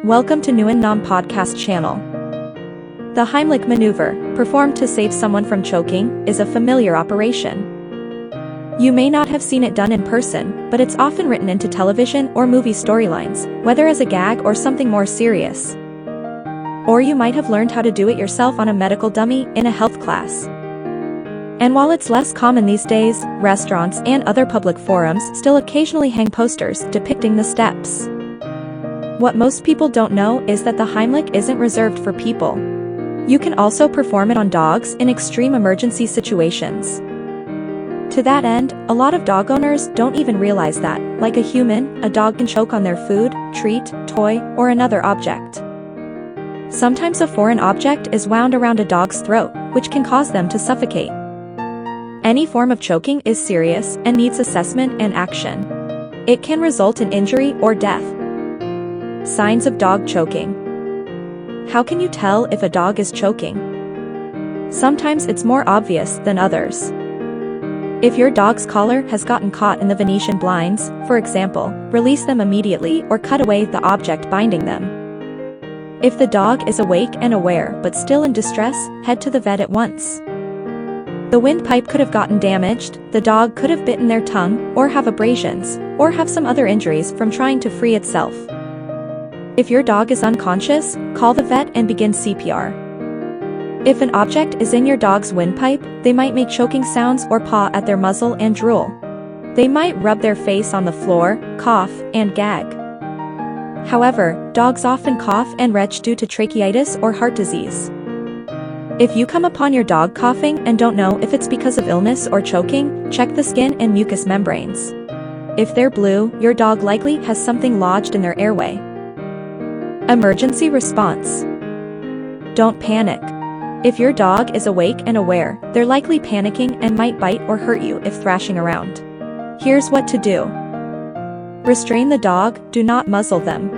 Welcome to Nguyen Nam Podcast channel. The Heimlich maneuver, performed to save someone from choking, is a familiar operation. You may not have seen it done in person, but it's often written into television or movie storylines, whether as a gag or something more serious. Or you might have learned how to do it yourself on a medical dummy in a health class. And while it's less common these days, restaurants and other public forums still occasionally hang posters depicting the steps. What most people don't know is that the Heimlich isn't reserved for people. You can also perform it on dogs in extreme emergency situations. To that end, a lot of dog owners don't even realize that, like a human, a dog can choke on their food, treat, toy, or another object. Sometimes a foreign object is wound around a dog's throat, which can cause them to suffocate. Any form of choking is serious and needs assessment and action. It can result in injury or death. Signs of dog choking. How can you tell if a dog is choking? Sometimes it's more obvious than others. If your dog's collar has gotten caught in the Venetian blinds, for example, release them immediately or cut away the object binding them. If the dog is awake and aware but still in distress, head to the vet at once. The windpipe could have gotten damaged, the dog could have bitten their tongue, or have abrasions, or have some other injuries from trying to free itself. If your dog is unconscious, call the vet and begin CPR. If an object is in your dog's windpipe, they might make choking sounds or paw at their muzzle and drool. They might rub their face on the floor, cough, and gag. However, dogs often cough and retch due to tracheitis or heart disease. If you come upon your dog coughing and don't know if it's because of illness or choking, check the skin and mucous membranes. If they're blue, your dog likely has something lodged in their airway. Emergency response. Don't panic. If your dog is awake and aware, they're likely panicking and might bite or hurt you if thrashing around. Here's what to do. Restrain the dog, do not muzzle them.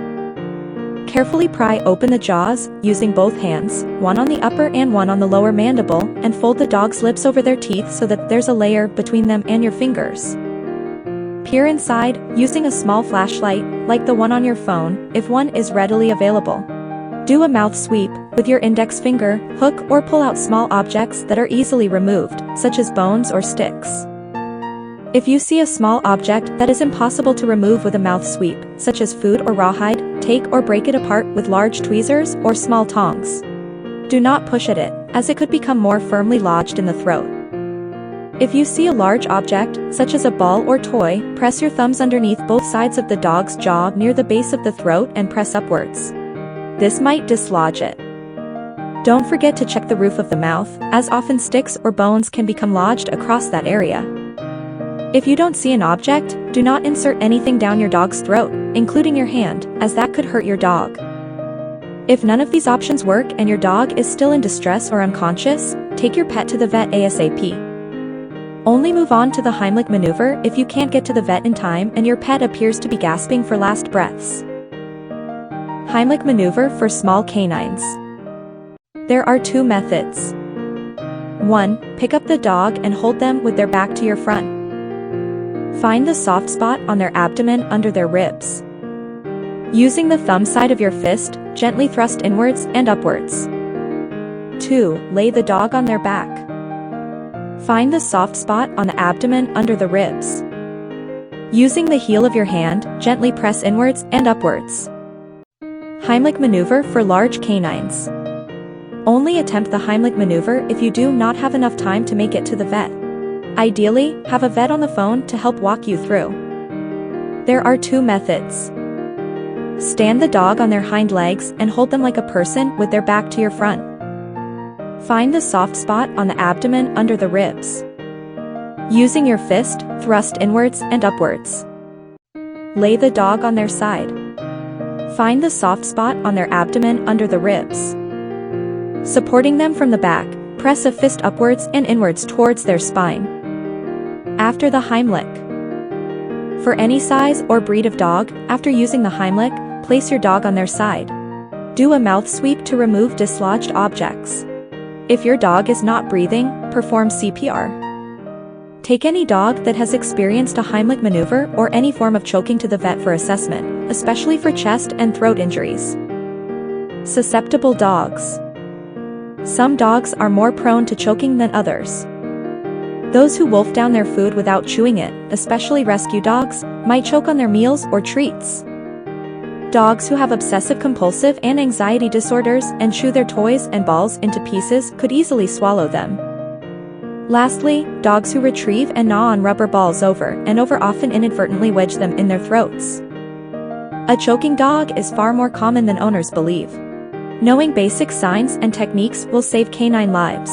Carefully pry open the jaws, using both hands, one on the upper and one on the lower mandible, and fold the dog's lips over their teeth so that there's a layer between them and your fingers. Peer inside, using a small flashlight, like the one on your phone, if one is readily available. Do a mouth sweep, with your index finger, hook or pull out small objects that are easily removed, such as bones or sticks. If you see a small object that is impossible to remove with a mouth sweep, such as food or rawhide, take or break it apart with large tweezers or small tongs. Do not push at it, as it could become more firmly lodged in the throat. If you see a large object, such as a ball or toy, press your thumbs underneath both sides of the dog's jaw near the base of the throat and press upwards. This might dislodge it. Don't forget to check the roof of the mouth, as often sticks or bones can become lodged across that area. If you don't see an object, do not insert anything down your dog's throat, including your hand, as that could hurt your dog. If none of these options work and your dog is still in distress or unconscious, take your pet to the vet ASAP. Only move on to the Heimlich maneuver if you can't get to the vet in time and your pet appears to be gasping for last breaths. Heimlich maneuver for small canines. There are two methods. 1. Pick up the dog and hold them with their back to your front. Find the soft spot on their abdomen under their ribs. Using the thumb side of your fist, gently thrust inwards and upwards. 2. Lay the dog on their back. Find the soft spot on the abdomen under the ribs. Using the heel of your hand, gently press inwards and upwards. Heimlich maneuver for large canines. Only attempt the Heimlich maneuver if you do not have enough time to make it to the vet. Ideally, have a vet on the phone to help walk you through. There are two methods. Stand the dog on their hind legs and hold them like a person with their back to your front. Find the soft spot on the abdomen under the ribs. Using your fist, thrust inwards and upwards. Lay the dog on their side. Find the soft spot on their abdomen under the ribs. Supporting them from the back, press a fist upwards and inwards towards their spine. After the Heimlich. For any size or breed of dog, after using the Heimlich, place your dog on their side. Do a mouth sweep to remove dislodged objects. If your dog is not breathing, perform CPR. Take any dog that has experienced a Heimlich maneuver or any form of choking to the vet for assessment, especially for chest and throat injuries. Susceptible dogs. Some dogs are more prone to choking than others. Those who wolf down their food without chewing it, especially rescue dogs, might choke on their meals or treats. Dogs who have obsessive-compulsive and anxiety disorders and chew their toys and balls into pieces could easily swallow them. Lastly, dogs who retrieve and gnaw on rubber balls over and over often inadvertently wedge them in their throats. A choking dog is far more common than owners believe. Knowing basic signs and techniques will save canine lives.